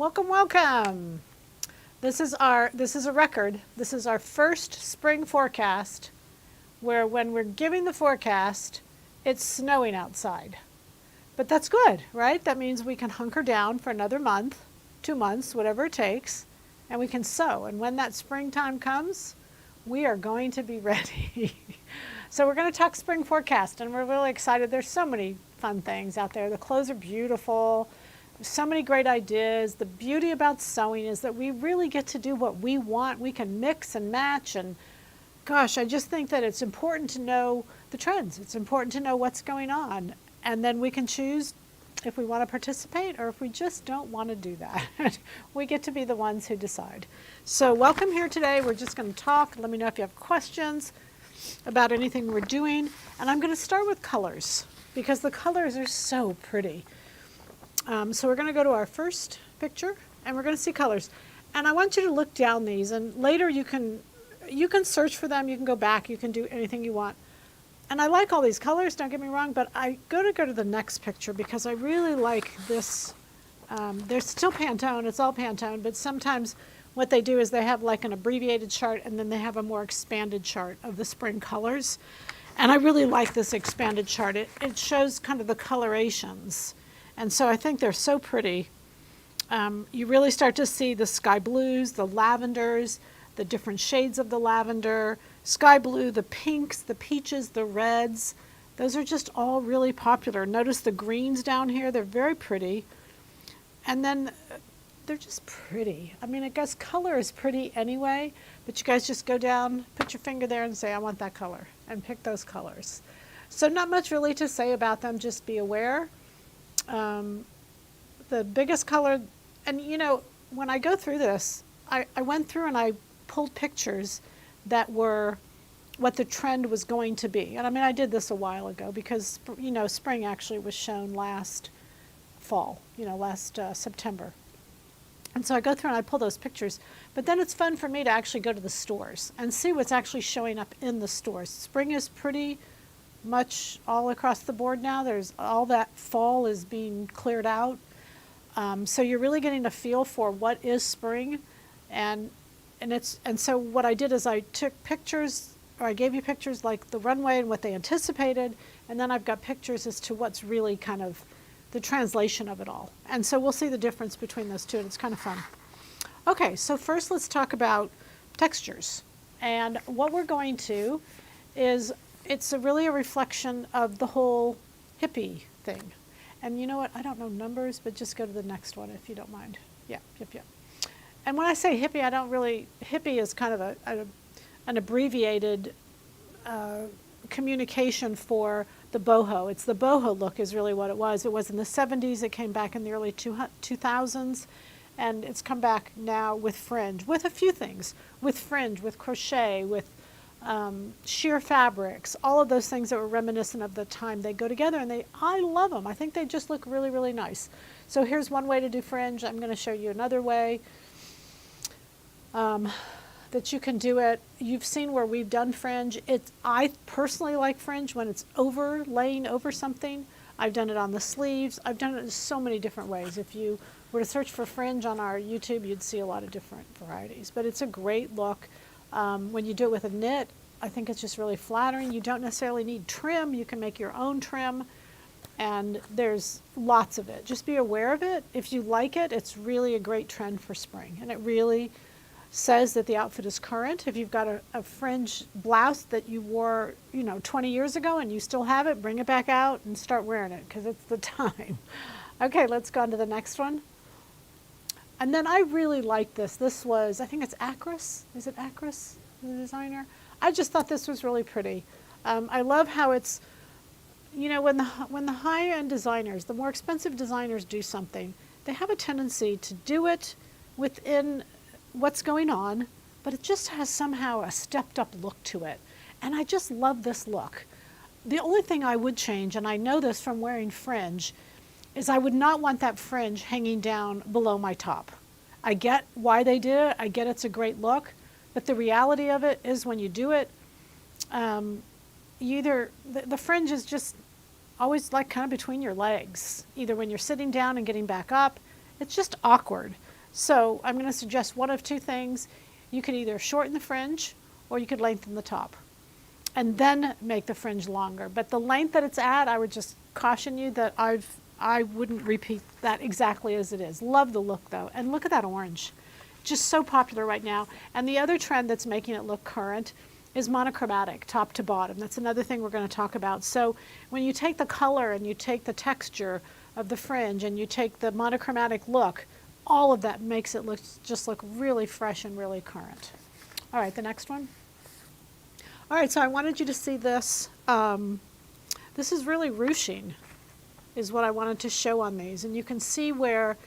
Welcome, welcome. This is a record. This is our first spring forecast where when we're giving the forecast, it's snowing outside. But that's good, right? That means we can hunker down for another month, 2 months, whatever it takes, and we can sew. And when that springtime comes, we are going to be ready. So we're going to talk spring forecast, and we're really excited. There's so many fun things out there. The clothes are beautiful. So many great ideas. The beauty about sewing is that we really get to do what we want. We can mix and match, and gosh, I just think that it's important to know the trends. It's important to know what's going on, and then we can choose if we want to participate or if we just don't want to do that. We get to be the ones who decide. So welcome here today. We're just going to talk. Let me know if you have questions about anything we're doing, and I'm going to start with colors because the colors are so pretty. So we're going to go to our first picture, and we're going to see colors. And I want you to look down these, and later you can search for them. You can go back. You can do anything you want. And I like all these colors, don't get me wrong, but I go to the next picture because I really like this. There's still Pantone. It's all Pantone, but sometimes what they do is they have like an abbreviated chart, and then they have a more expanded chart of the spring colors. And I really like this expanded chart. It shows kind of the colorations. And so I think they're so pretty. You really start to see the sky blues, the lavenders, the different shades of the lavender, sky blue, the pinks, the peaches, the reds. Those are just all really popular. Notice the greens down here. They're very pretty. And then they're just pretty. I mean, I guess color is pretty anyway, but you guys just go down, put your finger there and say, I want that color, and pick those colors. So not much really to say about them, just be aware. The biggest color, and you know, when I go through this, I went through and I pulled pictures that were what the trend was going to be. And I mean, I did this a while ago because, you know, spring actually was shown last fall, you know, last September. And so I go through and I pull those pictures, but then it's fun for me to actually go to the stores and see what's actually showing up in the stores. Spring is pretty much all across the board now. There's all that fall is being cleared out. So you're really getting a feel for what is spring. And so what I did is I took pictures, or I gave you pictures like the runway and what they anticipated, and then I've got pictures as to what's really kind of the translation of it all. And so we'll see the difference between those two, and it's kind of fun. Okay, so first let's talk about textures. And what we're going to is, it's really a reflection of the whole hippie thing. And you know what, I don't know numbers, but just go to the next one if you don't mind. Yeah, yep. And when I say hippie, I don't really, hippie is kind of an abbreviated communication for the boho. It's the boho look is really what it was. It was in the 70s, it came back in the early 2000s, and it's come back now with fringe, with a few things, with fringe, with crochet, with sheer fabrics, all of those things that were reminiscent of the time. They go together, and I love them. I think they just look really, really nice. So here's one way to do fringe. I'm going to show you another way that you can do it. You've seen where we've done fringe. I personally like fringe when it's laying over something. I've done it on the sleeves. I've done it in so many different ways. If you were to search for fringe on our YouTube, you'd see a lot of different varieties. But it's a great look. When you do it with a knit, I think it's just really flattering. You don't necessarily need trim. You can make your own trim, and there's lots of it. Just be aware of it. If you like it, it's really a great trend for spring, and it really says that the outfit is current. If you've got a fringe blouse that you wore, 20 years ago and you still have it, bring it back out and start wearing it because it's the time. Okay, let's go on to the next one. And then I really like this. This was, I think it's Acris. Is it Acris, the designer? I just thought this was really pretty. I love how it's, when the higher-end designers, the more expensive designers do something, they have a tendency to do it within what's going on, but it just has somehow a stepped-up look to it. And I just love this look. The only thing I would change, and I know this from wearing fringe, is I would not want that fringe hanging down below my top. I get why they did it. I get it's a great look, but the reality of it is when you do it, the fringe is just always like kind of between your legs, either when you're sitting down and getting back up. It's just awkward. So I'm going to suggest one of two things. You could either shorten the fringe or you could lengthen the top and then make the fringe longer. But the length that it's at, I would just caution you that I wouldn't repeat that exactly as it is. Love the look though. And look at that orange. Just so popular right now. And the other trend that's making it look current is monochromatic, top to bottom. That's another thing we're going to talk about. So when you take the color and you take the texture of the fringe and you take the monochromatic look, all of that makes it look really fresh and really current. All right, the next one. All right, so I wanted you to see this. This is really ruching, is what I wanted to show on these. And you can see where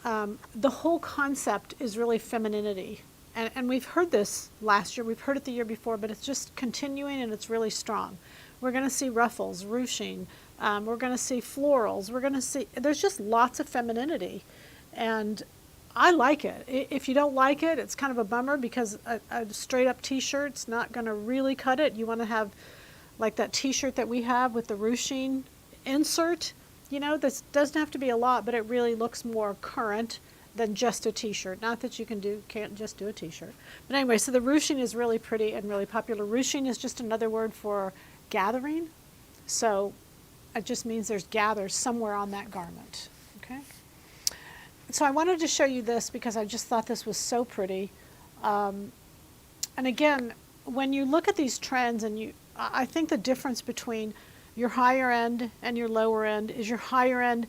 the whole concept is really femininity. And we've heard this last year, we've heard it the year before, but it's just continuing and it's really strong. We're going to see ruffles, ruching, we're going to see florals, we're going to see, there's just lots of femininity. And I like it. If you don't like it, it's kind of a bummer because a straight up t-shirt's not going to really cut it. You want to have like that t-shirt that we have with the ruching insert. You know, this doesn't have to be a lot, but it really looks more current than just a t-shirt. Not that you can't just do a t-shirt. But anyway, so the ruching is really pretty and really popular. Ruching is just another word for gathering. So it just means there's gathers somewhere on that garment. Okay. So I wanted to show you this because I just thought this was so pretty. And again, when you look at these trends and I think the difference between your higher end and your lower end is your higher end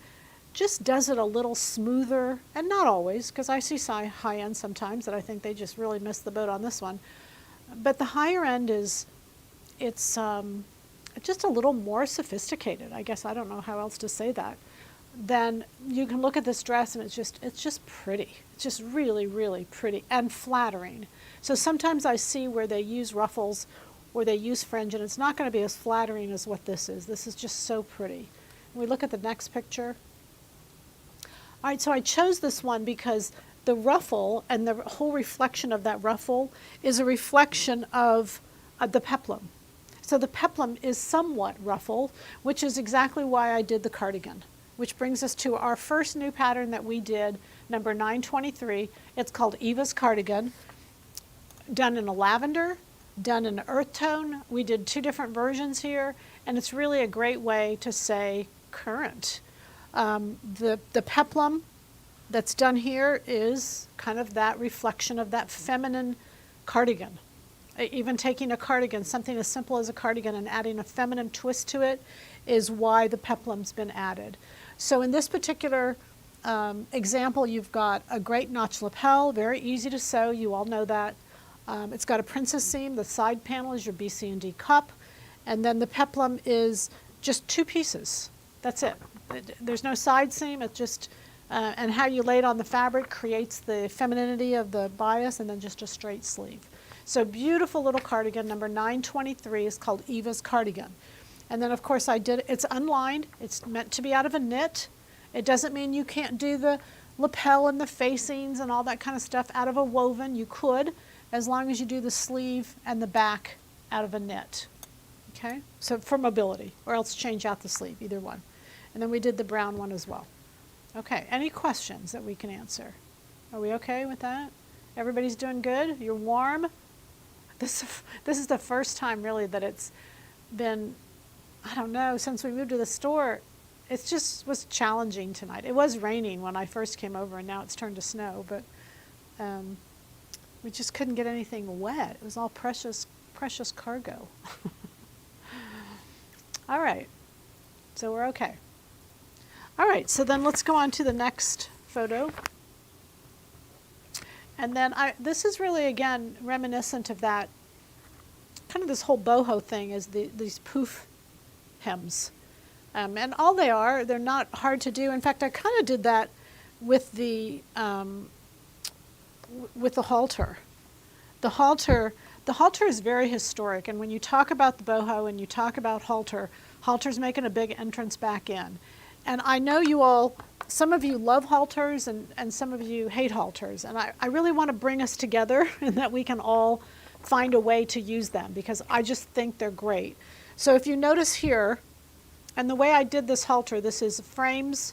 just does it a little smoother, and not always, because I see high end sometimes that I think they just really missed the boat on this one. But the higher end it's just a little more sophisticated. I guess I don't know how else to say that. Then you can look at this dress and it's just pretty. It's just really, really pretty and flattering. So sometimes I see where they use ruffles or they use fringe, and it's not going to be as flattering as what this is. This is just so pretty. When we look at the next picture. All right, so I chose this one because the ruffle and the whole reflection of that ruffle is a reflection of the peplum. So the peplum is somewhat ruffled, which is exactly why I did the cardigan, which brings us to our first new pattern that we did, number 923. It's called Eva's Cardigan, done in a lavender, done in an earth tone. We did two different versions here, and it's really a great way to say current. The peplum that's done here is kind of that reflection of that feminine cardigan. Even taking a cardigan, something as simple as a cardigan, and adding a feminine twist to it is why the peplum's been added. So in this particular example, you've got a great notch lapel, very easy to sew, you all know that. It's got a princess seam, the side panel is your B, C, and D cup, and then the peplum is just two pieces. That's it. There's no side seam, it's just, and how you lay it on the fabric creates the femininity of the bias, and then just a straight sleeve. So beautiful little cardigan, number 923 is called Eva's Cardigan. And then of course it's unlined, it's meant to be out of a knit. It doesn't mean you can't do the lapel and the facings and all that kind of stuff out of a woven. You could, as long as you do the sleeve and the back out of a knit. Okay, so for mobility, or else change out the sleeve, either one. And then we did the brown one as well. Okay, any questions that we can answer? Are we okay with that? Everybody's doing good? You're warm? This is the first time really that it's been, I don't know, since we moved to the store, it just was challenging tonight. It was raining when I first came over, and now it's turned to snow, but we just couldn't get anything wet. It was all precious, precious cargo. All right, so we're okay. All right, so then let's go on to the next photo. And then this is really, again, reminiscent of that, kind of this whole boho thing is these poof hems. And all they're not hard to do. In fact, I kind of did that with the halter. The halter is very historic, and when you talk about the boho and you talk about halter's making a big entrance back in. And I know you all, some of you love halters and some of you hate halters. And I really want to bring us together and that we can all find a way to use them because I just think they're great. So if you notice here, and the way I did this halter, this is Frames.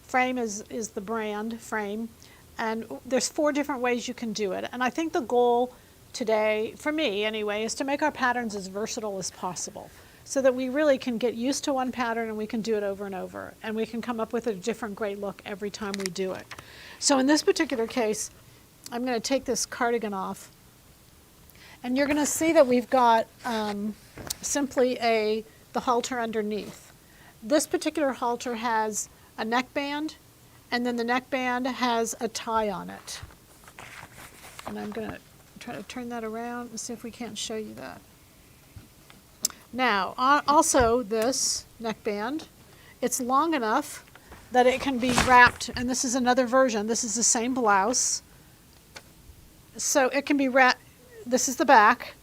Frame is the brand, Frame. And there's 4 different ways you can do it. And I think the goal today, for me anyway, is to make our patterns as versatile as possible so that we really can get used to one pattern and we can do it over and over. And we can come up with a different great look every time we do it. So in this particular case, I'm going to take this cardigan off. And you're going to see that we've got simply the halter underneath. This particular halter has a neckband, and then the neckband has a tie on it. And I'm going to try to turn that around and see if we can't show you that. Now, also this neckband, it's long enough that it can be wrapped, and this is another version. This is the same blouse. So it can be wrapped. This is the back,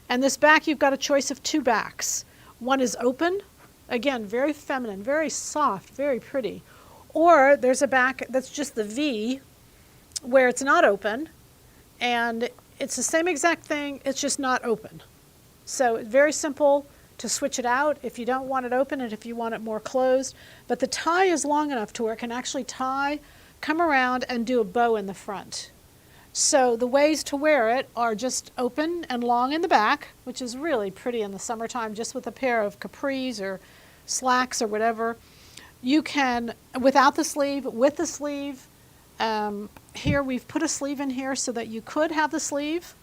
and this back you've got a choice of 2 backs. One is open, again, very feminine, very soft, very pretty. Or there's a back that's just the V where it's not open, and it's the same exact thing, it's just not open. So it's very simple to switch it out if you don't want it open and if you want it more closed. But the tie is long enough to where it can actually tie, come around, and do a bow in the front. So the ways to wear it are just open and long in the back, which is really pretty in the summertime, just with a pair of capris or slacks or whatever. You can, without the sleeve, with the sleeve. Here we've put a sleeve in here so that you could have the sleeve.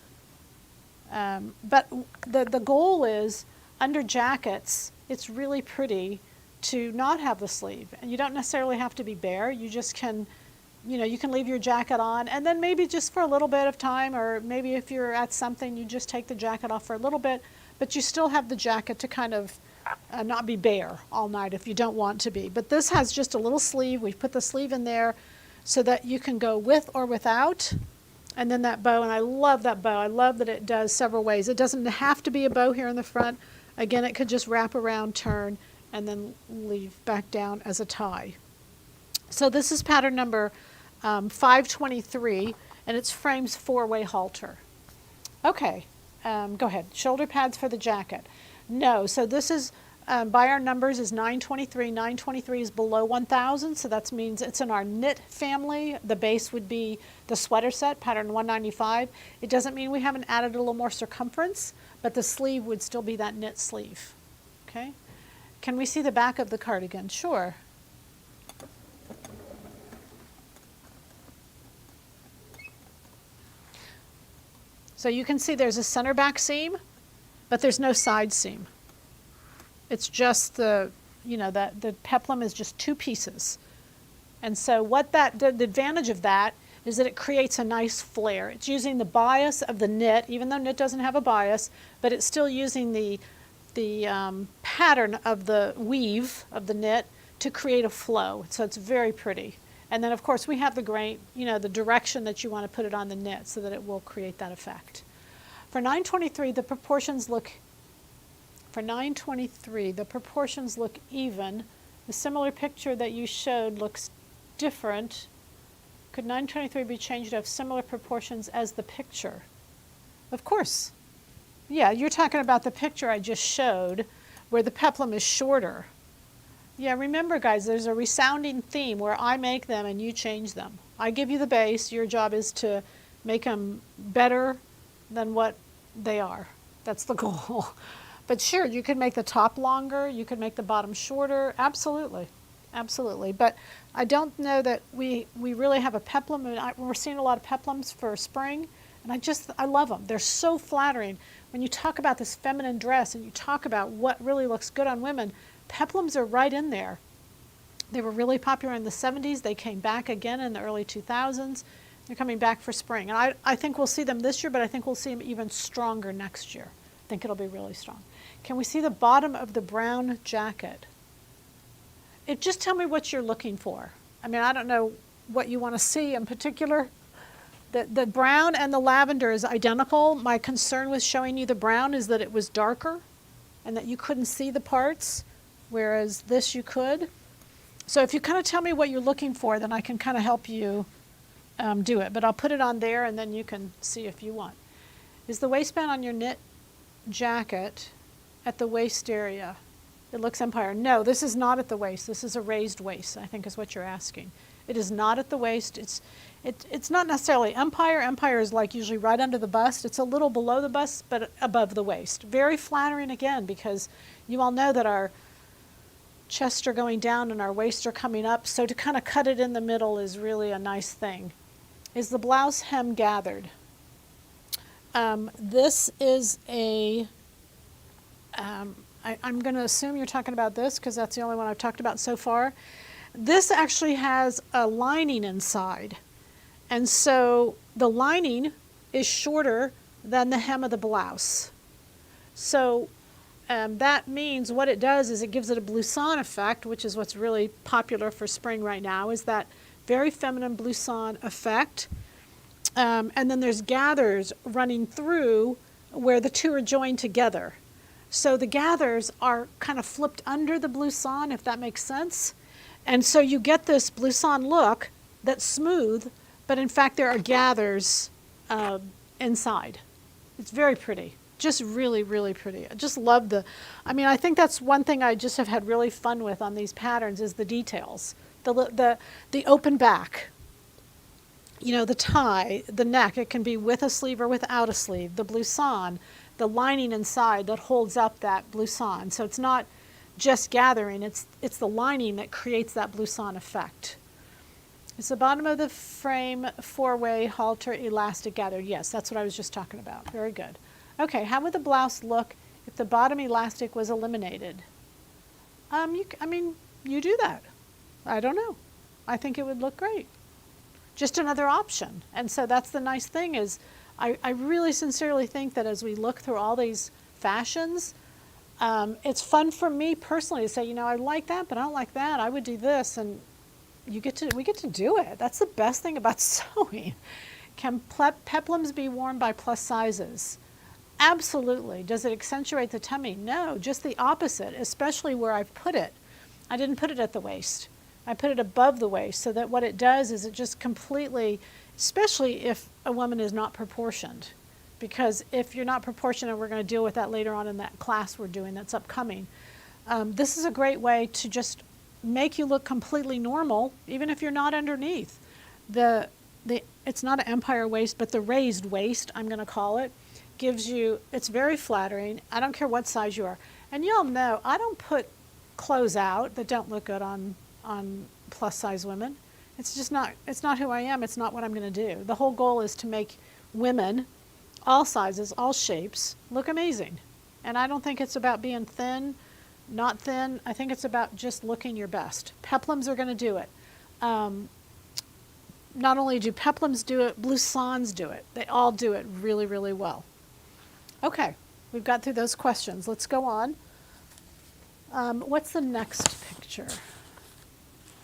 But the goal is, under jackets, it's really pretty to not have the sleeve. And you don't necessarily have to be bare. You just can, you can leave your jacket on, and then maybe just for a little bit of time, or maybe if you're at something, you just take the jacket off for a little bit, but you still have the jacket to kind of not be bare all night if you don't want to be. But this has just a little sleeve. We've put the sleeve in there so that you can go with or without. And then that bow, and I love that bow. I love that it does several ways. It doesn't have to be a bow here in the front. Again, it could just wrap around, turn, and then leave back down as a tie. So this is pattern number 523, and it's frame's 4-way halter. Okay, go ahead. Shoulder pads for the jacket. No, so this is, by our numbers, is 923. 923 is below 1,000, so that means it's in our knit family. The base would be the sweater set, pattern 195. It doesn't mean we haven't added a little more circumference, but the sleeve would still be that knit sleeve. Okay? Can we see the back of the cardigan? Sure. So you can see there's a center back seam, but there's no side seam. It's just the peplum is just 2 pieces. And so the advantage of that is that it creates a nice flare. It's using the bias of the knit, even though knit doesn't have a bias, but it's still using the pattern of the weave of the knit to create a flow. So it's very pretty. And then of course we have the grain, the direction that you want to put it on the knit so that it will create that effect. For 923, the proportions look even. The similar picture that you showed looks different. Could 923 be changed to have similar proportions as the picture? Of course. Yeah, you're talking about the picture I just showed where the peplum is shorter. Yeah, remember guys, there's a resounding theme where I make them and you change them. I give you the base, your job is to make them better than what they are. That's the goal. But sure, you could make the top longer, you could make the bottom shorter, absolutely. Absolutely, but I don't know that we really have a peplum. We're seeing a lot of peplums for spring, and I love them. They're so flattering. When you talk about this feminine dress and you talk about what really looks good on women, peplums are right in there. They were really popular in the 70s. They came back again in the early 2000s. They're coming back for spring. And I think we'll see them this year, but I think we'll see them even stronger next year. I think it'll be really strong. Can we see the bottom of the brown jacket? Just tell me what you're looking for. I mean, I don't know what you want to see in particular. The brown and the lavender is identical. My concern with showing you the brown is that it was darker and that you couldn't see the parts, whereas this you could. So if you kind of tell me what you're looking for, then I can kind of help you do it. But I'll put it on there and then you can see if you want. Is the waistband on your knit jacket at the waist area? It looks empire. No, this is not at the waist. This is a raised waist, I think is what you're asking. It is not at the waist. It's not necessarily empire. Empire is like usually right under the bust. It's a little below the bust, but above the waist. Very flattering again, because you all know that our chests are going down and our waists are coming up. So to kind of cut it in the middle is really a nice thing. Is the blouse hem gathered? This is a, I'm going to assume you're talking about this because that's the only one I've talked about so far. This actually has a lining inside. And so the lining is shorter than the hem of the blouse. So that means what it does is it gives it a blouson effect, which is what's really popular for spring right now, is that very feminine blouson effect. And then there's gathers running through where the two are joined together. So the gathers are kind of flipped under the blouson, if that makes sense. And so you get this blouson look that's smooth, but in fact there are gathers inside. It's very pretty, just really, really pretty. I just love I think that's one thing I just have had really fun with on these patterns is the details. The open back, you know, the tie, the neck, it can be with a sleeve or without a sleeve, the blouson, the lining inside that holds up that blouson. So it's not just gathering, it's the lining that creates that blouson effect. Is the bottom of the frame four-way halter elastic gathered? Yes, that's what I was just talking about. Very good. Okay, how would the blouse look if the bottom elastic was eliminated? You do that. I don't know. I think it would look great. Just another option. And so that's the nice thing is I really sincerely think that as we look through all these fashions, it's fun for me personally to say, you know, I like that, but I don't like that. I would do this, and we get to do it. That's the best thing about sewing. Can peplums be worn by plus sizes? Absolutely. Does it accentuate the tummy? No, just the opposite, especially where I've put it. I didn't put it at the waist. I put it above the waist so that what it does is it just completely, especially if a woman is not proportioned. Because if you're not proportioned, and we're going to deal with that later on in that class we're doing that's upcoming, this is a great way to just make you look completely normal, even if you're not underneath. It's not an empire waist, but the raised waist, I'm going to call it, gives you, it's very flattering. I don't care what size you are. And y'all know, I don't put clothes out that don't look good on plus size women. It's just not, it's not who I am. It's not what I'm going to do. The whole goal is to make women, all sizes, all shapes, look amazing. And I don't think it's about being thin, not thin. I think it's about just looking your best. Peplums are going to do it. Not only do peplums do it, blousons do it. They all do it really, really well. Okay, we've got through those questions. Let's go on. What's the next picture?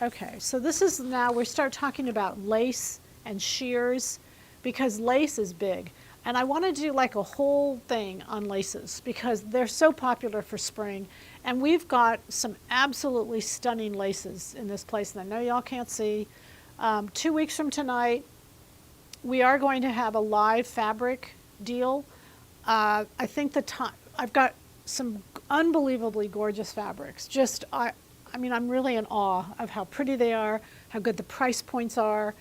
Okay, so this is now, we start talking about lace and shears because lace is big. And I want to do like a whole thing on laces because they're so popular for spring. And we've got some absolutely stunning laces in this place. And I know y'all can't see. 2 weeks from tonight, we are going to have a live fabric deal. I think I've got some unbelievably gorgeous fabrics. I'm really in awe of how pretty they are, how good the price points are.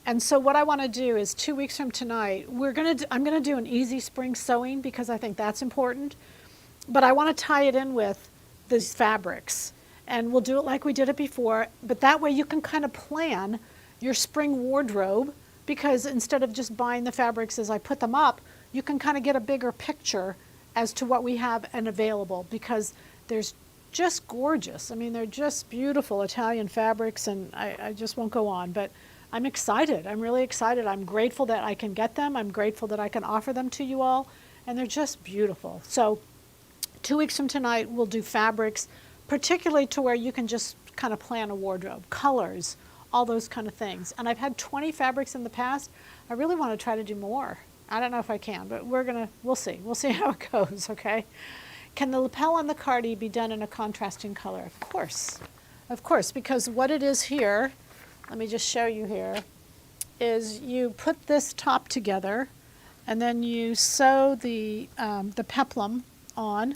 And so what I want to do is 2 weeks from tonight, I'm going to do an easy spring sewing because I think that's important. But I want to tie it in with these fabrics. And we'll do it like we did it before. But that way you can kind of plan your spring wardrobe because instead of just buying the fabrics as I put them up, you can kind of get a bigger picture as to what we have and available because there's just gorgeous. I mean, they're just beautiful Italian fabrics, and I just won't go on. But I'm excited. I'm really excited. I'm grateful that I can get them. I'm grateful that I can offer them to you all, and they're just beautiful. So 2 weeks from tonight, we'll do fabrics, particularly to where you can just kind of plan a wardrobe, colors, all those kind of things. And I've had 20 fabrics in the past. I really want to try to do more. I don't know if I can, but we'll see. We'll see how it goes, okay? Can the lapel on the cardi be done in a contrasting color? Of course, because what it is here, let me just show you here, is you put this top together and then you sew the peplum on,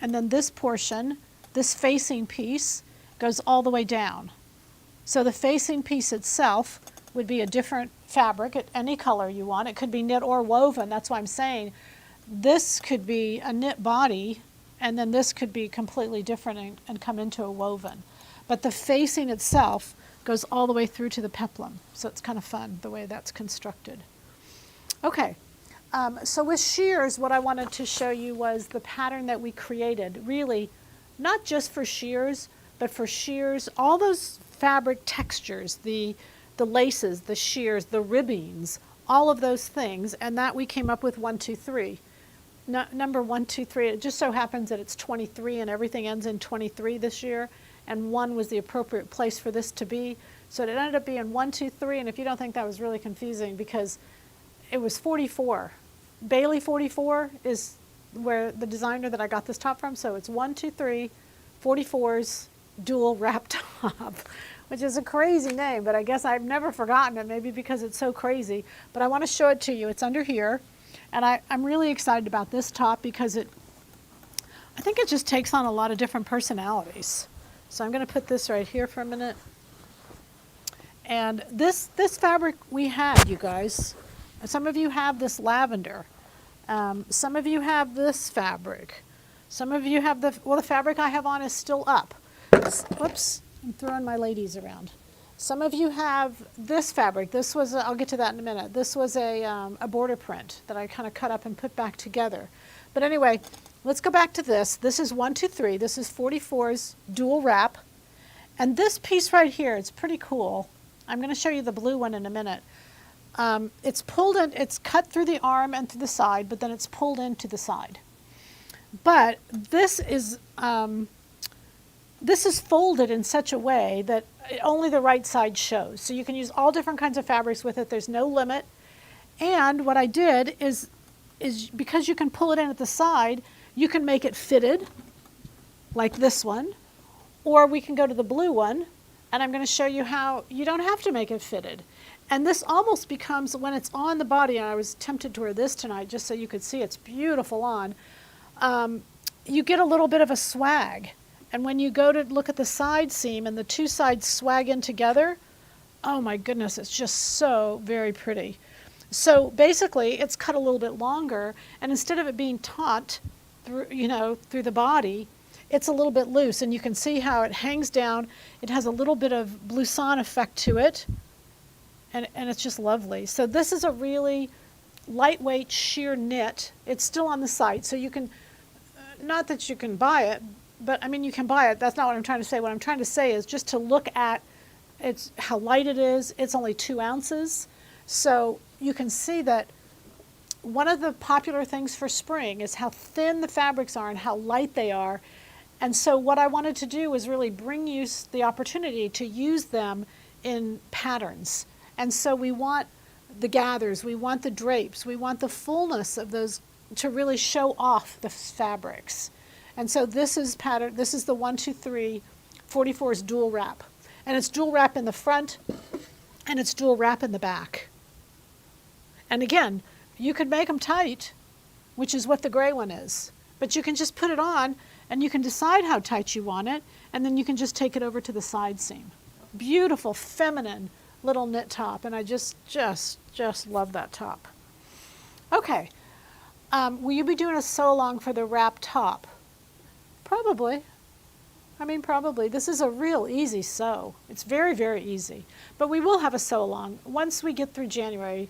and then this portion, this facing piece, goes all the way down. So the facing piece itself would be a different fabric, any color you want. It could be knit or woven. That's why I'm saying this could be a knit body, and then this could be completely different and come into a woven. But the facing itself goes all the way through to the peplum. So it's kind of fun the way that's constructed. Okay, so with shears, what I wanted to show you was the pattern that we created, really, not just for shears, but for shears, all those fabric textures, the laces, the shears, the ribbings, all of those things, and that we came up with 1, 2, 3. Number 1, 2, 3, it just so happens that it's 23 and everything ends in 23 this year, and 1 was the appropriate place for this to be. So it ended up being 1, 2, 3, and if you don't think that was really confusing, because it was 44. Bailey 44 is where the designer that I got this top from, so it's 1, 2, 3, 44's dual wrap top, which is a crazy name, but I guess I've never forgotten it, maybe because it's so crazy. But I want to show it to you. It's under here, and I'm really excited about this top because I think it just takes on a lot of different personalities. So I'm going to put this right here for a minute. And this fabric we had, you guys. Some of you have this lavender. Some of you have this fabric. Some of you have the fabric I have on is still up. Whoops, I'm throwing my ladies around. Some of you have this fabric. This was, I'll get to that in a minute. This was a border print that I kind of cut up and put back together. But anyway, let's go back to this. This is 1, 2, 3. This is 44's dual wrap. And this piece right here, it's pretty cool. I'm going to show you the blue one in a minute. It's pulled in, it's cut through the arm and through the side, but then it's pulled into the side. But this is folded in such a way that only the right side shows. So you can use all different kinds of fabrics with it. There's no limit. And what I did is because you can pull it in at the side, you can make it fitted, like this one, or we can go to the blue one, and I'm going to show you how you don't have to make it fitted. And this almost becomes, when it's on the body, and I was tempted to wear this tonight just so you could see it's beautiful on, you get a little bit of a swag. And when you go to look at the side seam and the two sides swag in together, oh my goodness, it's just so very pretty. So basically, it's cut a little bit longer, and instead of it being taut through, through the body, it's a little bit loose, and you can see how it hangs down. It has a little bit of blouson effect to it. And it's just lovely. So this is a really lightweight sheer knit. It's still on the site, so you can, not that you can buy it, but I mean you can buy it. That's not what I'm trying to say. What I'm trying to say is just to look at how light it is. It's only 2 ounces. So you can see that one of the popular things for spring is how thin the fabrics are and how light they are. And so what I wanted to do was really bring you the opportunity to use them in patterns. And so we want the gathers, we want the drapes, we want the fullness of those to really show off the fabrics. And so this is the 1, 2, 3, 44's dual wrap. And it's dual wrap in the front, and it's dual wrap in the back. And again, you could make them tight, which is what the gray one is. But you can just put it on, and you can decide how tight you want it, and then you can just take it over to the side seam. Beautiful, feminine little knit top, and I just love that top. Okay, will you be doing a sew along for the wrap top? Probably. I mean, probably. This is a real easy sew. It's very, very easy. But we will have a sew along. Once we get through January,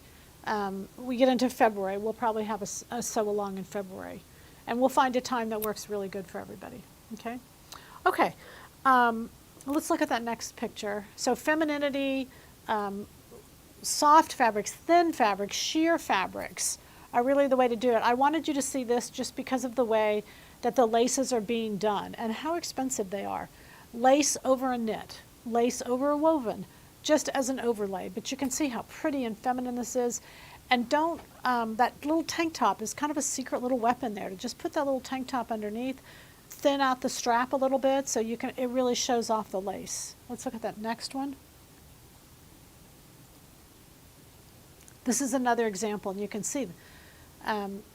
we get into February, we'll probably have a sew along in February. And we'll find a time that works really good for everybody. Okay? Okay. Let's look at that next picture. So femininity, soft fabrics, thin fabrics, sheer fabrics are really the way to do it. I wanted you to see this just because of the way that the laces are being done and how expensive they are. Lace over a knit, lace over a woven, just as an overlay. But you can see how pretty and feminine this is. And don't, that little tank top is kind of a secret little weapon there, to just put that little tank top underneath, thin out the strap a little bit so you can, it really shows off the lace. Let's look at that next one. This is another example, and you can see,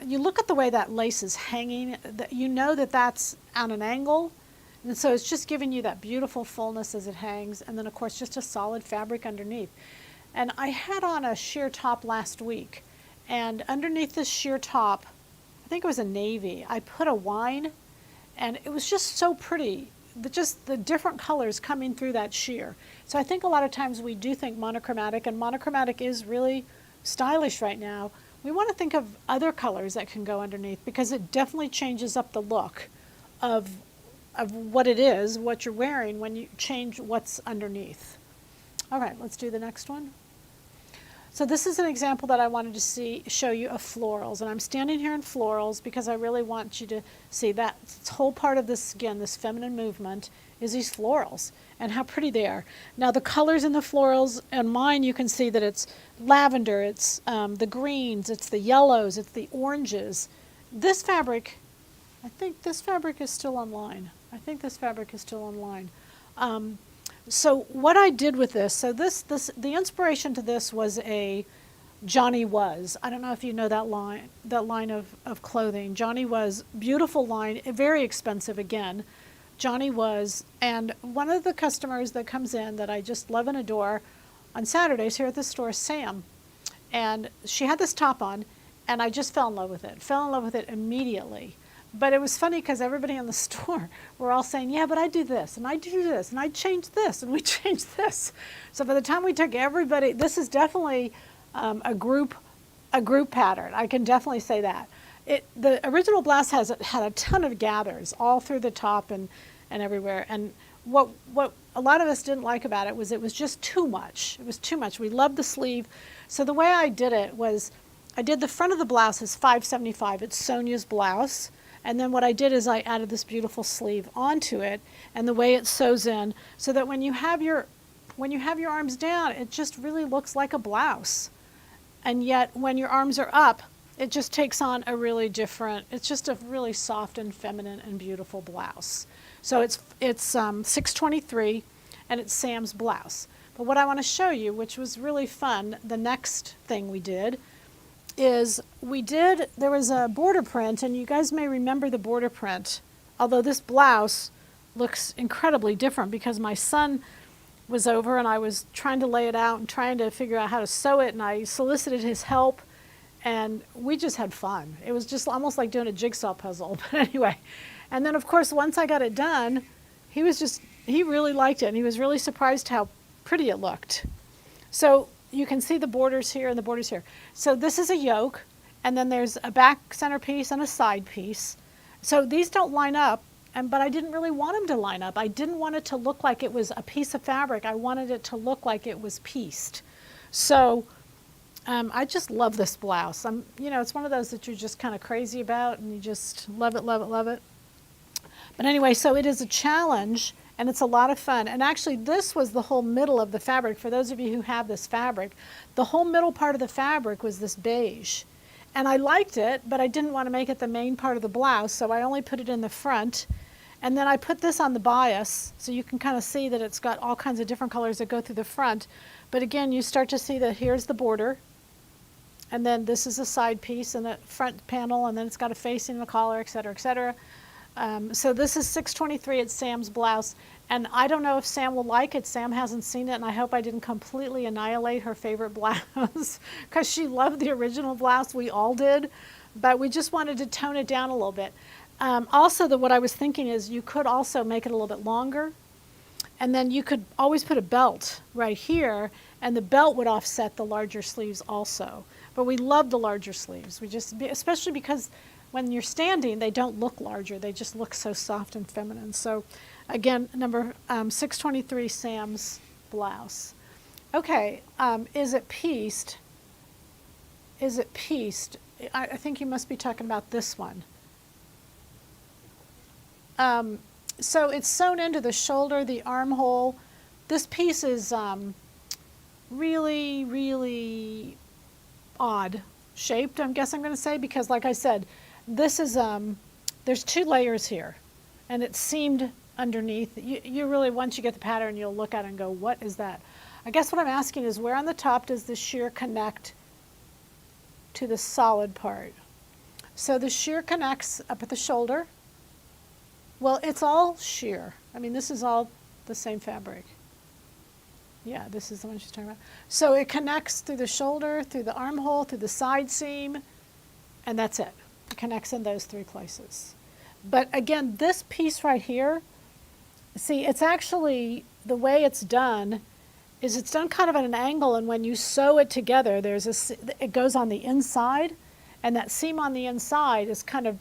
you look at the way that lace is hanging, you know that that's on an angle, and so it's just giving you that beautiful fullness as it hangs, and then of course just a solid fabric underneath. And I had on a sheer top last week, and underneath this sheer top, I think it was a navy, I put a wine, and it was just so pretty. Just the different colors coming through that sheer. So I think a lot of times we do think monochromatic, and monochromatic is really stylish right now. We want to think of other colors that can go underneath, because it definitely changes up the look of what it is, what you're wearing, when you change what's underneath. All right, let's do the next one. So this is an example that I wanted to show you of florals, and I'm standing here in florals because I really want you to see that whole part of this, again, this feminine movement is these florals and how pretty they are. Now the colors in the florals, and mine, you can see that it's lavender, it's the greens, it's the yellows, it's the oranges. This fabric, I think this fabric is still online. I think this fabric is still online. So what I did with this, so the inspiration to this was a Johnny Was. I don't know if you know that line of clothing. Johnny Was, beautiful line, very expensive again. Johnny Was, and one of the customers that comes in that I just love and adore on Saturdays here at the store, Sam. And she had this top on, and I just fell in love with it immediately. But it was funny because everybody in the store were all saying, yeah, but I do this, and I do this, and I change this, and we change this. So by the time we took everybody, this is definitely a group pattern. I can definitely say that. The original blouse had a ton of gathers all through the top and everywhere. And what a lot of us didn't like about it was just too much. It was too much. We loved the sleeve. So the way I did it was I did the front of the blouse is $5.75. It's Sonia's blouse. And then what I did is I added this beautiful sleeve onto it, and the way it sews in, so that when you have your arms down, it just really looks like a blouse. And yet when your arms are up, it just takes on a really different, it's just a really soft and feminine and beautiful blouse. So it's $6.23, and it's Sam's blouse. But what I want to show you, which was really fun, the next thing we did is there was a border print, and you guys may remember the border print, although this blouse looks incredibly different because my son was over and I was trying to lay it out and trying to figure out how to sew it, and I solicited his help, and we just had fun. It was just almost like doing a jigsaw puzzle. But anyway, and then of course once I got it done, he really liked it, and he was really surprised how pretty it looked. So you can see the borders here and the borders here. So this is a yoke, and then there's a back center piece and a side piece. So these don't line up, but I didn't really want them to line up. I didn't want it to look like it was a piece of fabric. I wanted it to look like it was pieced. So I just love this blouse. It's one of those that you're just kind of crazy about, and you just love it, love it, love it. But anyway, so it is a challenge, and it's a lot of fun. And actually, this was the whole middle of the fabric. For those of you who have this fabric, the whole middle part of the fabric was this beige. And I liked it, but I didn't want to make it the main part of the blouse, so I only put it in the front. And then I put this on the bias, so you can kind of see that it's got all kinds of different colors that go through the front. But again, you start to see that here's the border, and then this is a side piece and the front panel, and then it's got a facing and a collar, et cetera, et cetera. So this is $6.23. It's Sam's blouse, and I don't know if Sam will like it. Sam hasn't seen it, and I hope I didn't completely annihilate her favorite blouse because she loved the original blouse. We all did, but we just wanted to tone it down a little bit. Also, what I was thinking is you could also make it a little bit longer, and then you could always put a belt right here, and the belt would offset the larger sleeves also. But we love the larger sleeves. Especially because when you're standing, they don't look larger. They just look so soft and feminine. So again, number 623, Sam's blouse. Okay, is it pieced? Is it pieced? I think you must be talking about this one. So it's sewn into the shoulder, the armhole. This piece is really, really odd shaped, I guess I'm going to say, because like I said, this is, there's two layers here, and it's seamed underneath. You really, once you get the pattern, you'll look at it and go, what is that? I guess what I'm asking is, where on the top does the sheer connect to the solid part? So the sheer connects up at the shoulder. Well, it's all sheer. I mean, this is all the same fabric. Yeah, this is the one she's talking about. So it connects through the shoulder, through the armhole, through the side seam, and that's it. It connects in those 3 places. But again, this piece right here, see, it's actually, the way it's done is it's done kind of at an angle, and when you sew it together, it goes on the inside, and that seam on the inside is kind of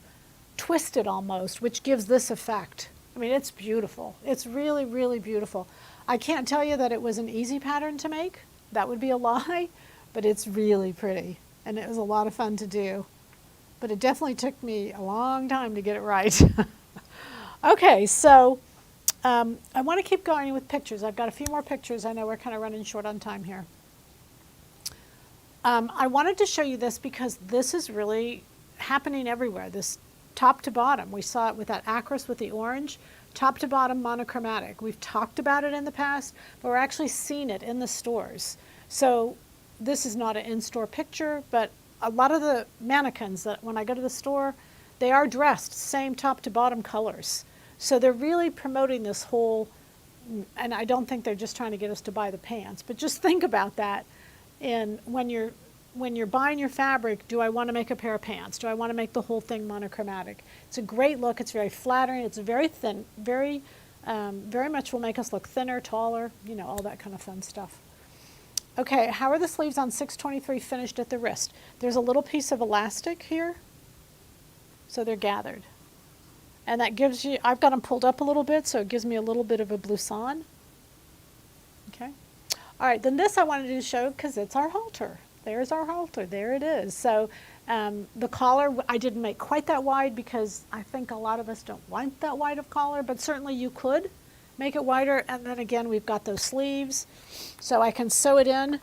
twisted almost, which gives this effect. I mean, it's beautiful. It's really, really beautiful. I can't tell you that it was an easy pattern to make. That would be a lie, but it's really pretty, and it was a lot of fun to do. But it definitely took me a long time to get it right. Okay, so I want to keep going with pictures. I've got a few more pictures. I know we're kind of running short on time here. I wanted to show you this because this is really happening everywhere, this top to bottom. We saw it with that acris with the orange, top to bottom monochromatic. We've talked about it in the past, but we're actually seeing it in the stores. So this is not an in-store picture, but a lot of the mannequins that when I go to the store, they are dressed same top to bottom colors. So they're really promoting this whole, and I don't think they're just trying to get us to buy the pants, but just think about that. And when you're buying your fabric, do I want to make a pair of pants? Do I want to make the whole thing monochromatic? It's a great look. It's very flattering. It's very thin, very much will make us look thinner, taller, you know, all that kind of fun stuff. Okay, how are the sleeves on 623 finished at the wrist? There's a little piece of elastic here, so they're gathered. And that gives you, I've got them pulled up a little bit, so it gives me a little bit of a blouson. Okay. All right, then this I wanted to show because it's our halter. There's our halter, there it is. So the collar, I didn't make quite that wide because I think a lot of us don't want that wide of collar, but certainly you could make it wider. And then again, we've got those sleeves. So I can sew it in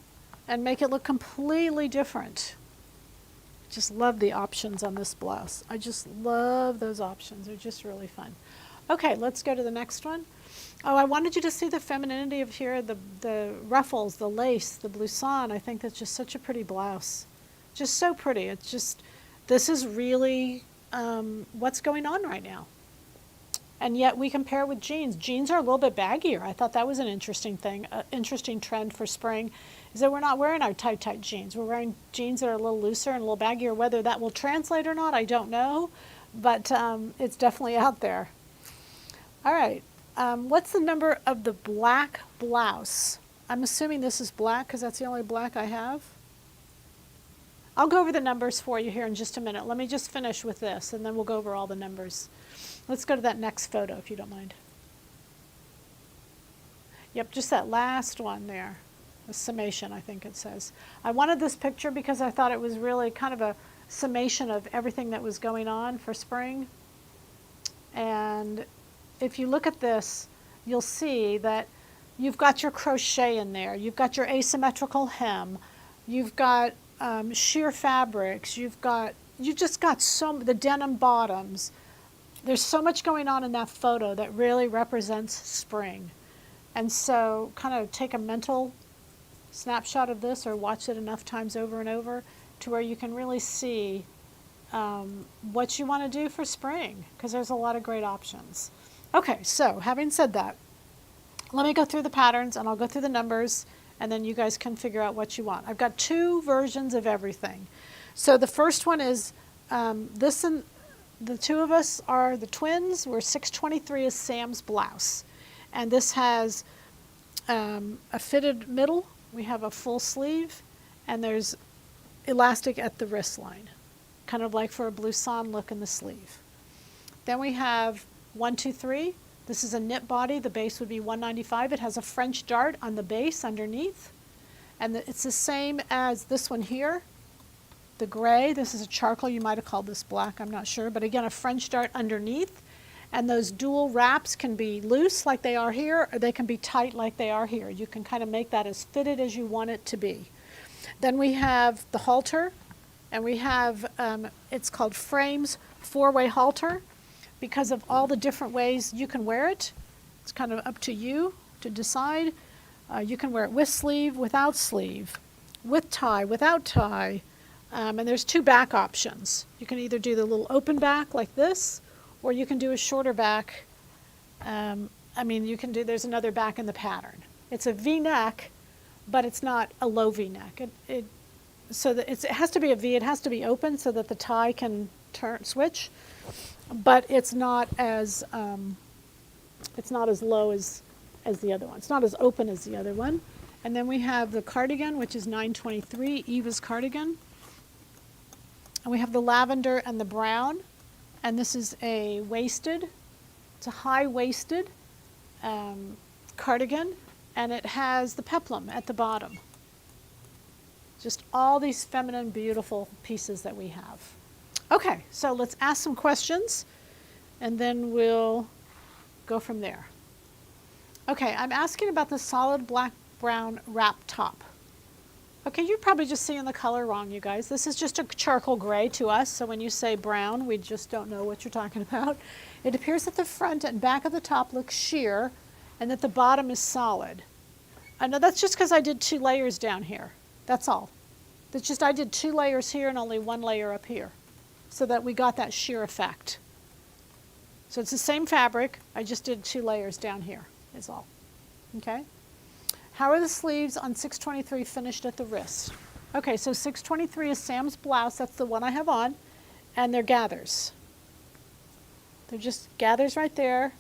and make it look completely different. Just love the options on this blouse. I just love those options. They're just really fun. Okay, let's go to the next one. Oh, I wanted you to see the femininity of here, the ruffles, the lace, the blouson. I think that's just such a pretty blouse. Just so pretty. It's just, this is really what's going on right now. And yet we compare with jeans. Jeans are a little bit baggier. I thought that was an interesting thing, interesting trend for spring, is that we're not wearing our tight jeans. We're wearing jeans that are a little looser and a little baggier. Whether that will translate or not, I don't know, but it's definitely out there. All right, what's the number of the black blouse? I'm assuming this is black because that's the only black I have. I'll go over the numbers for you here in just a minute. Let me just finish with this, and then we'll go over all the numbers. Let's go to that next photo, if you don't mind. Yep, just that last one there, a summation, I think it says. I wanted this picture because I thought it was really kind of a summation of everything that was going on for spring. And if you look at this, you'll see that you've got your crochet in there. You've got your asymmetrical hem. You've got sheer fabrics. You've just got the denim bottoms. There's so much going on in that photo that really represents spring. And so kind of take a mental snapshot of this or watch it enough times over and over to where you can really see what you want to do for spring, because there's a lot of great options. Okay, so having said that, let me go through the patterns and I'll go through the numbers and then you guys can figure out what you want. I've got 2 versions of everything. So the first one is this, and the 2 of us are the twins, where 623 is Sam's blouse. And this has a fitted middle. We have a full sleeve, and there's elastic at the wrist line, kind of like for a blouson look in the sleeve. Then we have 123. This is a knit body. The base would be 195. It has a French dart on the base underneath. And it's the same as this one here, the gray. This is a charcoal. You might have called this black. I'm not sure. But again, a French dart underneath. And those dual wraps can be loose like they are here, or they can be tight like they are here. You can kind of make that as fitted as you want it to be. Then we have the halter. And we have, it's called Frame's 4-way halter, because of all the different ways you can wear it. It's kind of up to you to decide. You can wear it with sleeve, without sleeve, with tie, without tie. And there's 2 back options. You can either do the little open back like this, or you can do a shorter back. I mean, you can do, there's another back in the pattern. It's a V-neck, but it's not a low V-neck. So that it has to be a V. It has to be open so that the tie can switch, but it's not as low as the other one. It's not as open as the other one. And then we have the cardigan, which is $9.23, Eva's cardigan. And we have the lavender and the brown. And this is a waisted, it's a high-waisted cardigan, and it has the peplum at the bottom. Just all these feminine, beautiful pieces that we have. Okay, so let's ask some questions, and then we'll go from there. Okay, I'm asking about the solid black-brown wrap top. Okay, you're probably just seeing the color wrong, you guys. This is just a charcoal gray to us, so when you say brown, we just don't know what you're talking about. It appears that the front and back of the top looks sheer, and that the bottom is solid. I know that's just because I did 2 layers down here. That's all. That's just I did 2 layers here and only 1 layer up here, so that we got that sheer effect. So it's the same fabric, I just did 2 layers down here, is all. Okay? How are the sleeves on 623 finished at the wrist? Okay, so 623 is Sam's blouse, that's the one I have on, and they're gathers. They're just gathers right there,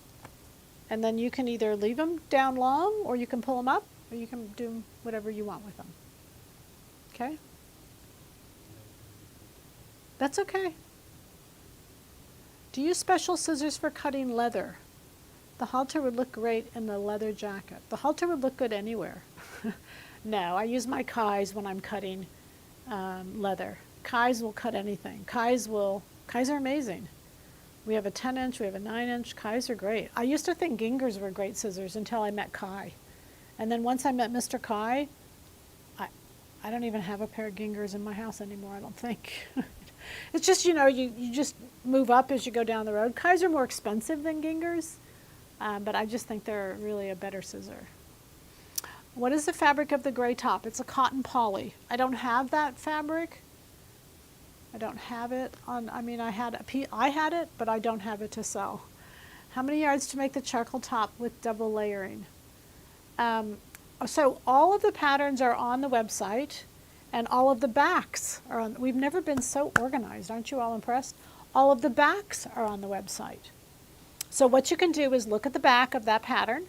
and then you can either leave them down long, or you can pull them up, or you can do whatever you want with them. Okay? That's okay. Do you use special scissors for cutting leather? The halter would look great in the leather jacket. The halter would look good anywhere. No, I use my kais when I'm cutting leather. Kais will cut anything. Kais are amazing. We have a 10-inch, we have a 9-inch. Kais are great. I used to think Gingers were great scissors until I met Kai. And then once I met Mr. Kai, I don't even have a pair of Gingers in my house anymore, I don't think. It's just, you just move up as you go down the road. Kais are more expensive than Gingers. But I just think they're really a better scissor. What is the fabric of the gray top? It's a cotton poly. I don't have that fabric. I don't have it on, I had it, but I don't have it to sell. How many yards to make the charcoal top with double layering? So all of the patterns are on the website, and all of the backs are on. We've never been so organized. Aren't you all impressed? All of the backs are on the website. So what you can do is look at the back of that pattern,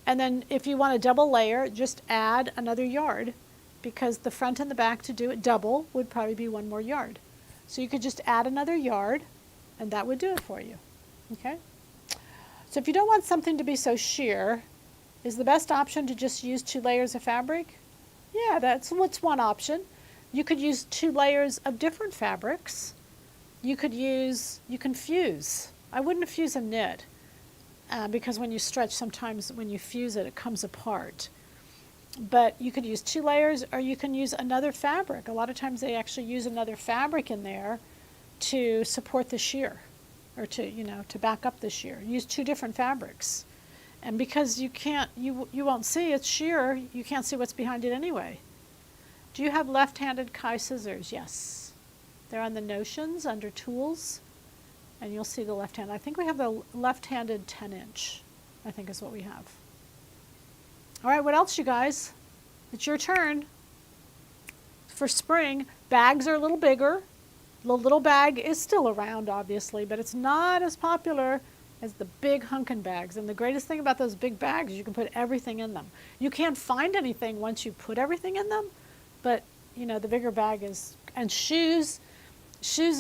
and then if you want a double layer, just add another yard, because the front and the back to do it double would probably be 1 more yard. So you could just add another yard, and that would do it for you. Okay? So if you don't want something to be so sheer, is the best option to just use 2 layers of fabric? Yeah, that's one option. You could use 2 layers of different fabrics. You can fuse. I wouldn't fuse a knit because when you stretch, sometimes when you fuse it, it comes apart. But you could use 2 layers, or you can use another fabric. A lot of times they actually use another fabric in there to support the sheer, or to back up the sheer. Use 2 different fabrics. And because you won't see it's sheer, you can't see what's behind it anyway. Do you have left-handed Kai scissors? Yes. They're on the Notions under Tools. And you'll see the left hand. I think we have the left-handed 10-inch, I think is what we have. All right, what else, you guys? It's your turn. For spring, bags are a little bigger. The little bag is still around, obviously, but it's not as popular as the big hunkin' bags. And the greatest thing about those big bags is you can put everything in them. You can't find anything once you put everything in them, but, the bigger bag is, and shoes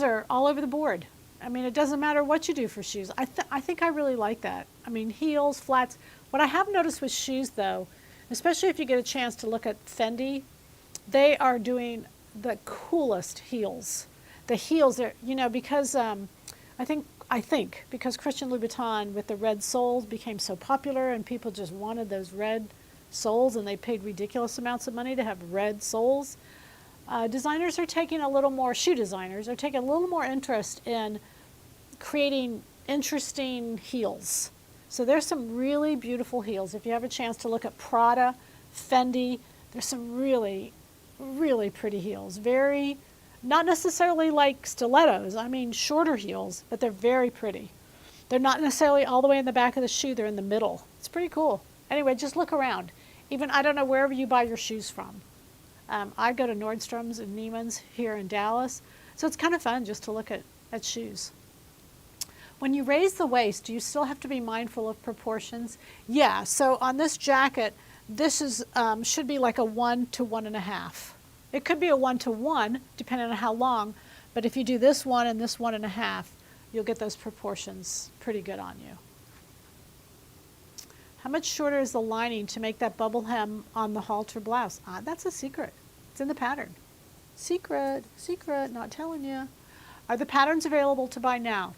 are all over the board. It doesn't matter what you do for shoes. I think I really like that. Heels, flats. What I have noticed with shoes, though, especially if you get a chance to look at Fendi, they are doing the coolest heels. The heels are, because I think because Christian Louboutin with the red soles became so popular, and people just wanted those red soles, and they paid ridiculous amounts of money to have red soles. Designers are taking a little more, shoe designers are taking a little more interest in creating interesting heels. So there's some really beautiful heels. If you have a chance to look at Prada, Fendi, there's some really, really pretty heels. Very, not necessarily like stilettos, shorter heels, but they're very pretty. They're not necessarily all the way in the back of the shoe, they're in the middle. It's pretty cool. Anyway, just look around. Even, I don't know, wherever you buy your shoes from. I go to Nordstrom's and Neiman's here in Dallas, so it's kind of fun just to look at shoes. When you raise the waist, do you still have to be mindful of proportions? Yeah, so on this jacket, this is should be like a 1 to 1.5. It could be a 1 to 1, depending on how long, but if you do this one and this 1.5, you'll get those proportions pretty good on you. How much shorter is the lining to make that bubble hem on the halter blouse? That's a secret. It's in the pattern. Secret, secret, not telling you. Are the patterns available to buy now?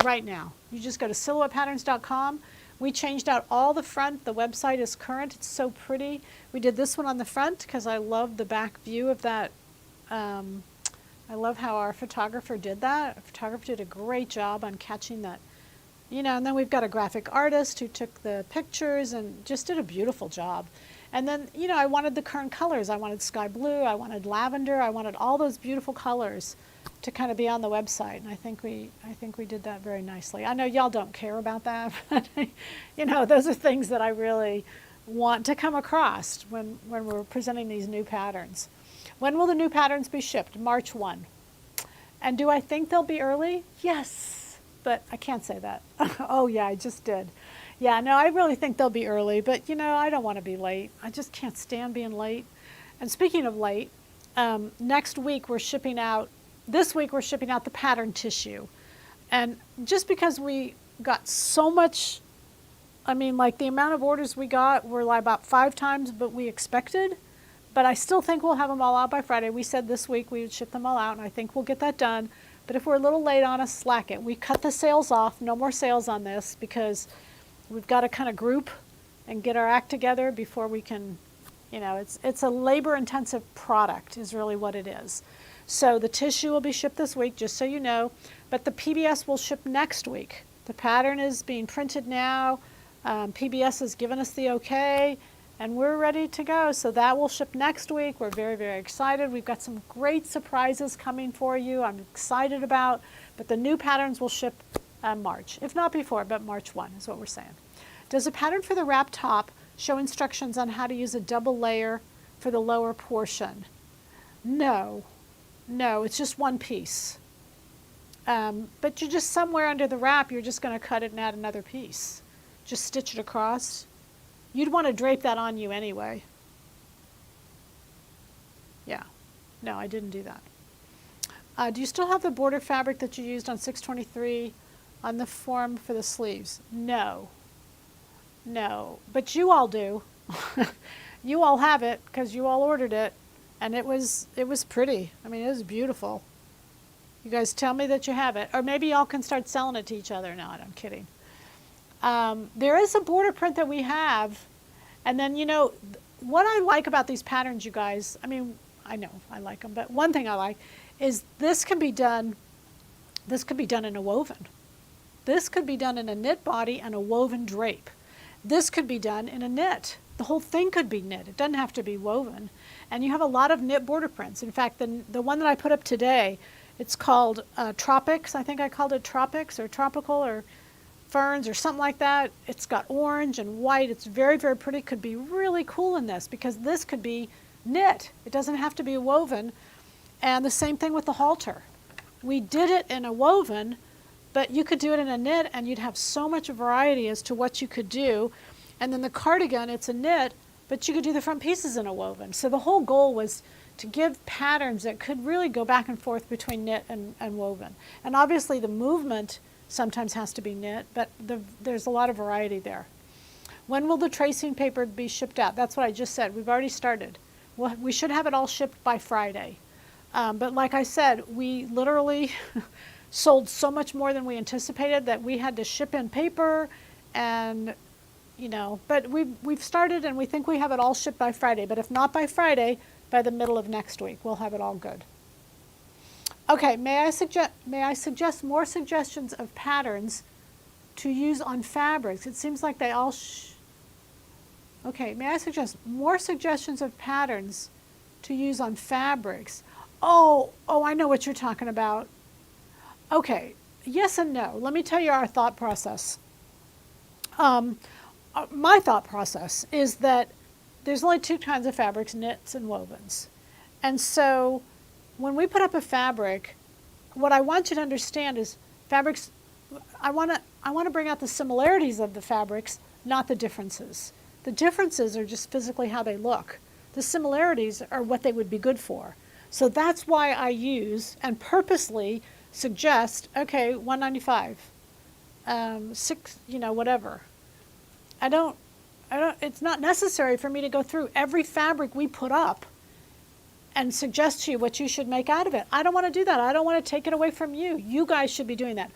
Right now. You just go to silhouettepatterns.com. We changed out all the front. The website is current. It's so pretty. We did this one on the front because I love the back view of that. I love how our photographer did that. Our photographer did a great job on catching that. You know, and then we've got a graphic artist who took the pictures and just did a beautiful job. And then, you know, I wanted the current colors. I wanted sky blue, I wanted lavender, I wanted all those beautiful colors to kind of be on the website. And I think we did that very nicely. I know y'all don't care about that, but you know, those are things that I really want to come across when we're presenting these new patterns. When will the new patterns be shipped? March 1. And do I think they'll be early? Yes. But I can't say that. Oh yeah, I just did. Yeah, no, I really think they'll be early, but you know, I don't want to be late. I just can't stand being late. And speaking of late, next week we're shipping out, this week we're shipping out the pattern tissue. And just because we got so much, I mean, like the amount of orders we got were like about 5 times what we expected, but I still think we'll have them all out by Friday. We said this week we would ship them all out, and I think we'll get that done. But if we're a little late on us, slack it. We cut the sales off, no more sales on this, because we've got to kind of group and get our act together before we can, you know, it's a labor-intensive product is really what it is. So the tissue will be shipped this week, just so you know, but the PBS will ship next week. The pattern is being printed now. PBS has given us the okay, and we're ready to go. So that will ship next week. We're very, very excited. We've got some great surprises coming for you I'm excited about, but the new patterns will ship March, if not before, but March 1 is what we're saying. Does a pattern for the wrap top show instructions on how to use a double layer for the lower portion? No, it's just one piece. But you're just somewhere under the wrap, you're just going to cut it and add another piece. Just stitch it across. You'd want to drape that on you anyway. Yeah, no, I didn't do that. Do you still have the border fabric that you used on 623 on the form for the sleeves? No, but you all do. You all have it because you all ordered it, and it was pretty. I mean, it was beautiful. You guys tell me that you have it, or maybe y'all can start selling it to each other. No, I'm kidding. There is a border print that we have, and then, you know, what I like about these patterns, you guys, I mean, I know I like them, but one thing I like is this can be done in a woven. This could be done in a knit body and a woven drape. This could be done in a knit. The whole thing could be knit. It doesn't have to be woven. And you have a lot of knit border prints. In fact, the one that I put up today, it's called Tropics. I think I called it Tropics or Tropical or Ferns or something like that. It's got orange and white. It's very, very pretty. Could be really cool in this because this could be knit. It doesn't have to be woven. And the same thing with the halter. We did it in a woven, but you could do it in a knit and you'd have so much variety as to what you could do. And then the cardigan, it's a knit, but you could do the front pieces in a woven. So the whole goal was to give patterns that could really go back and forth between knit and woven. And obviously the movement sometimes has to be knit, but there's a lot of variety there. When will the tracing paper be shipped out? That's what I just said. We've already started. Well, we should have it all shipped by Friday. But like I said, we literally sold so much more than we anticipated that we had to ship in paper and, you know, but we've started and we think we have it all shipped by Friday. But if not by Friday, by the middle of next week, we'll have it all good. Okay, may I suggest more suggestions of patterns to use on fabrics? It seems like they all okay, may I suggest more suggestions of patterns to use on fabrics? Oh, I know what you're talking about. Okay, yes and no. Let me tell you our thought process. My thought process is that there's only two kinds of fabrics, knits and wovens. And so when we put up a fabric, what I want you to understand is fabrics, I want to bring out the similarities of the fabrics, not the differences. The differences are just physically how they look. The similarities are what they would be good for. So that's why I use and purposely suggest, okay, $195, six, whatever. It's not necessary for me to go through every fabric we put up and suggest to you what you should make out of it. I don't want to do that. I don't want to take it away from you. You guys should be doing that.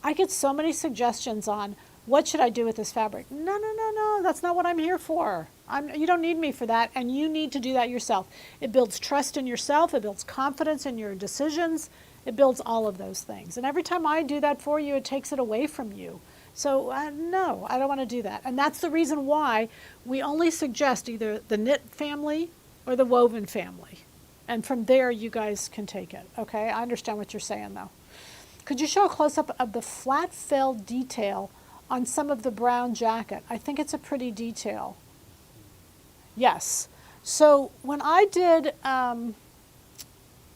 I get so many suggestions on what should I do with this fabric. No, that's not what I'm here for. You don't need me for that, and you need to do that yourself. It builds trust in yourself. It builds confidence in your decisions. It builds all of those things. And every time I do that for you, it takes it away from you. So no, I don't want to do that. And that's the reason why we only suggest either the knit family or the woven family. And from there, you guys can take it, okay? I understand what you're saying, though. Could you show a close-up of the flat frill detail on some of the brown jacket? I think it's a pretty detail. Yes. So when I did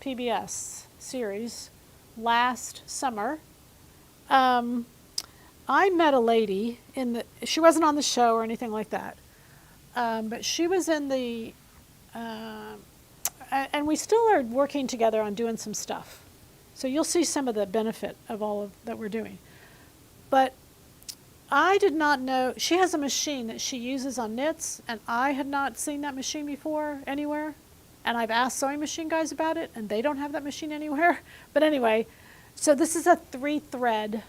PBS series last summer, I met a lady she wasn't on the show or anything like that, but she was in the, and we still are working together on doing some stuff. So you'll see some of the benefit of all of that we're doing. But I did not know, she has a machine that she uses on knits, and I had not seen that machine before anywhere. And I've asked sewing machine guys about it, and they don't have that machine anywhere. But anyway, so this is a 3-thread,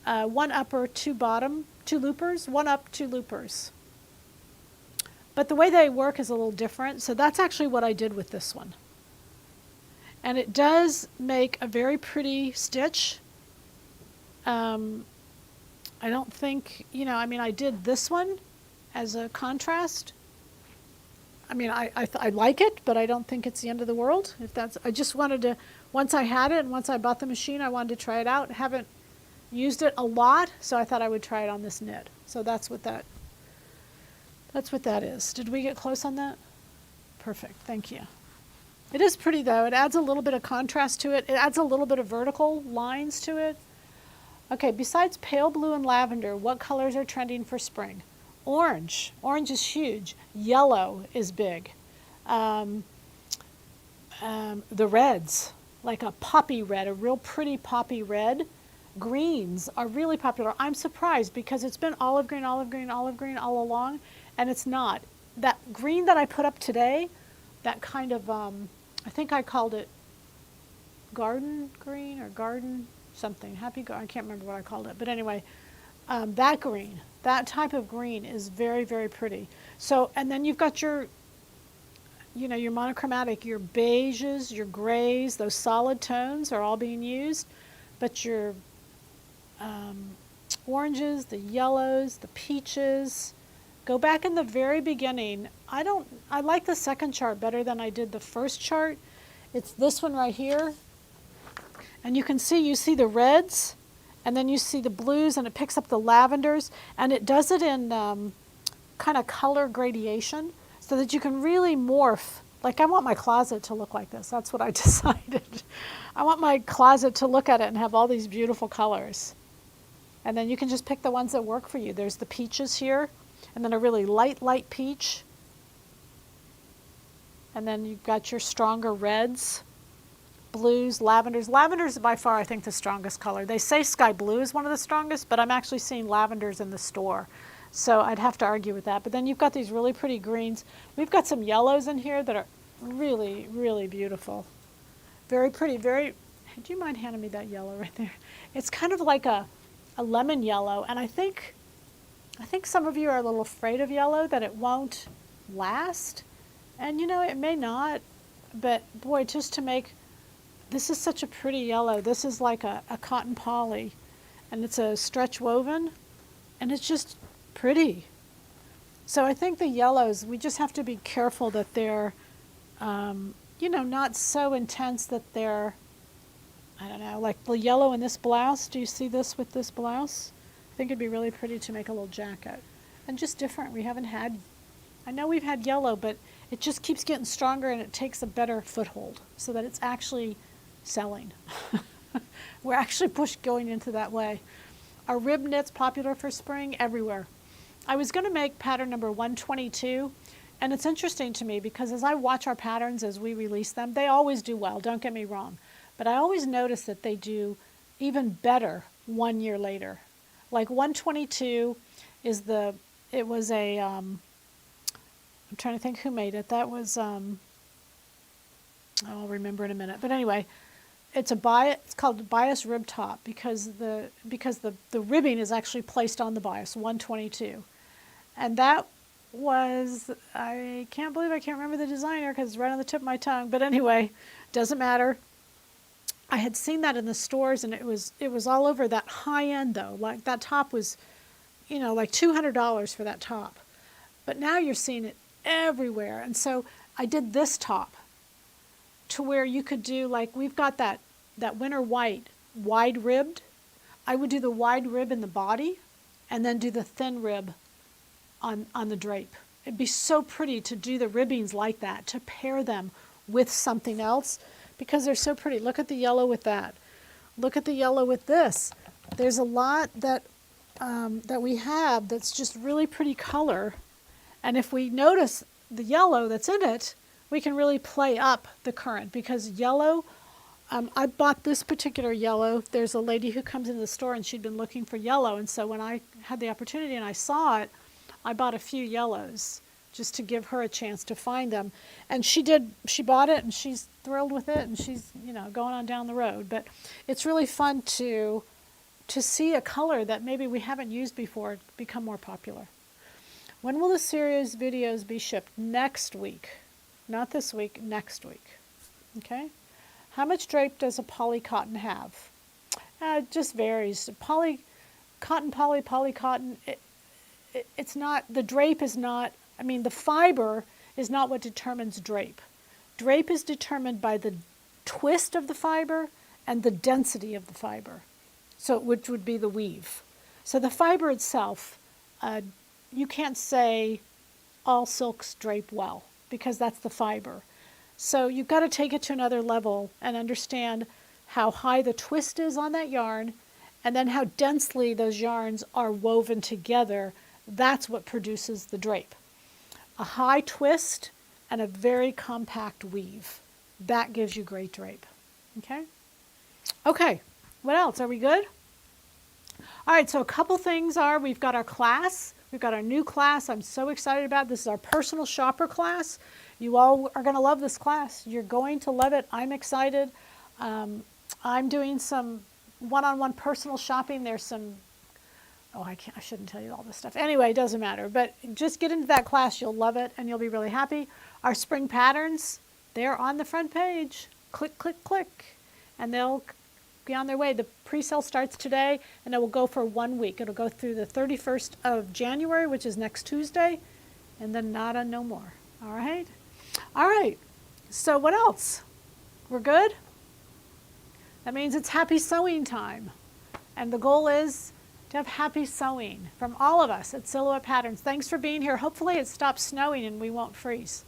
1 upper, 2 bottom, 2 loopers, 1 up, 2 loopers. But the way they work is a little different, so that's actually what I did with this one. And it does make a very pretty stitch. I don't think, I did this one as a contrast. I like it, but I don't think it's the end of the world. I just wanted to, once I had it and once I bought the machine, I wanted to try it out. I haven't used it a lot, so I thought I would try it on this knit. So that's what that is. Did we get close on that? Perfect, thank you. It is pretty though. It adds a little bit of contrast to it. It adds a little bit of vertical lines to it. Okay, besides pale blue and lavender, what colors are trending for spring? Orange. Orange is huge. Yellow is big. The reds, like a poppy red, a real pretty poppy red. Greens are really popular. I'm surprised because it's been olive green, olive green, olive green all along, and it's not. That green that I put up today, that kind of, I think I called it garden green or garden something. I can't remember what I called it. But anyway, that green, that type of green is very, very pretty. So, and then you've got your monochromatic, your beiges, your grays, those solid tones are all being used. But your oranges, the yellows, the peaches, go back in the very beginning. I like the second chart better than I did the first chart. It's this one right here. And you see the reds, and then you see the blues, and it picks up the lavenders, and it does it in kind of color gradation so that you can really morph. Like I want my closet to look like this. That's what I decided. I want my closet to look at it and have all these beautiful colors. And then you can just pick the ones that work for you. There's the peaches here, and then a really light peach. And then you've got your stronger reds, blues, lavenders. Lavender is by far, I think, the strongest color. They say sky blue is one of the strongest, but I'm actually seeing lavenders in the store. So I'd have to argue with that. But then you've got these really pretty greens. We've got some yellows in here that are really, really beautiful. Very pretty, do you mind handing me that yellow right there? It's kind of like a lemon yellow, and I think some of you are a little afraid of yellow, that it won't last. And it may not, but boy, just to make, this is such a pretty yellow. This is like a cotton poly, and it's a stretch woven, and it's just pretty. So I think the yellows, we just have to be careful that they're, not so intense that they're, I don't know, like the yellow in this blouse. Do you see this with this blouse? I think it'd be really pretty to make a little jacket. And just different. We haven't had I know we've had yellow, but it just keeps getting stronger and it takes a better foothold so that it's actually selling. We're actually going into that way. Are rib knits popular for spring? Everywhere. I was going to make pattern number 122, and it's interesting to me because as I watch our patterns as we release them, they always do well, don't get me wrong. But I always notice that they do even better 1 year later. Like 122 is it was a, I'm trying to think who made it. That was, I'll remember in a minute. But anyway, it's called bias rib top because the ribbing is actually placed on the bias, 122. And that was, I can't believe I can't remember the designer because it's right on the tip of my tongue. But anyway, doesn't matter. I had seen that in the stores and it was all over that high end though. Like that top was, like $200 for that top. But now you're seeing it everywhere. And so I did this top to where you could do, like we've got that winter white, wide ribbed. I would do the wide rib in the body and then do the thin rib on the drape. It'd be so pretty to do the ribbings like that, to pair them with something else because they're so pretty. Look at the yellow with that. Look at the yellow with this. There's a lot that we have that's just really pretty color. And if we notice the yellow that's in it, we can really play up the current because yellow, I bought this particular yellow. There's a lady who comes into the store and she'd been looking for yellow. And so when I had the opportunity and I saw it, I bought a few yellows just to give her a chance to find them. And she bought it and she's thrilled with it and she's, going on down the road. But it's really fun to see a color that maybe we haven't used before become more popular. When will the series videos be shipped? Next week. Not this week, next week. Okay? How much drape does a poly cotton have? It just varies. Poly cotton, it's not, the drape is not, the fiber is not what determines drape. Drape is determined by the twist of the fiber and the density of the fiber, which would be the weave. So the fiber itself, you can't say all silks drape well because that's the fiber. So you've got to take it to another level and understand how high the twist is on that yarn and then how densely those yarns are woven together. That's what produces the drape. A high twist and a very compact weave. That gives you great drape. Okay? Okay, what else? Are we good? All right, so a couple things we've got our class. We've got our new class I'm so excited about. This is our personal shopper class. You all are going to love this class. You're going to love it. I'm excited. I'm doing some one-on-one personal shopping. There's some, I shouldn't tell you all this stuff. Anyway, it doesn't matter. But just get into that class. You'll love it and you'll be really happy. Our spring patterns, they're on the front page. Click, click, click. And they'll be on their way. The pre-sale starts today and it will go for 1 week. It'll go through the 31st of January, which is next Tuesday, and then nada, no more. All right? All right. So what else? We're good? That means it's happy sewing time. And the goal is to have happy sewing from all of us at Silhouette Patterns. Thanks for being here. Hopefully it stops snowing and we won't freeze.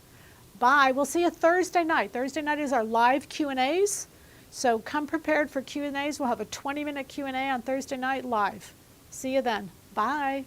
Bye. We'll see you Thursday night. Thursday night is our live Q&As. So come prepared for Q&As. We'll have a 20-minute Q&A on Thursday night live. See you then. Bye.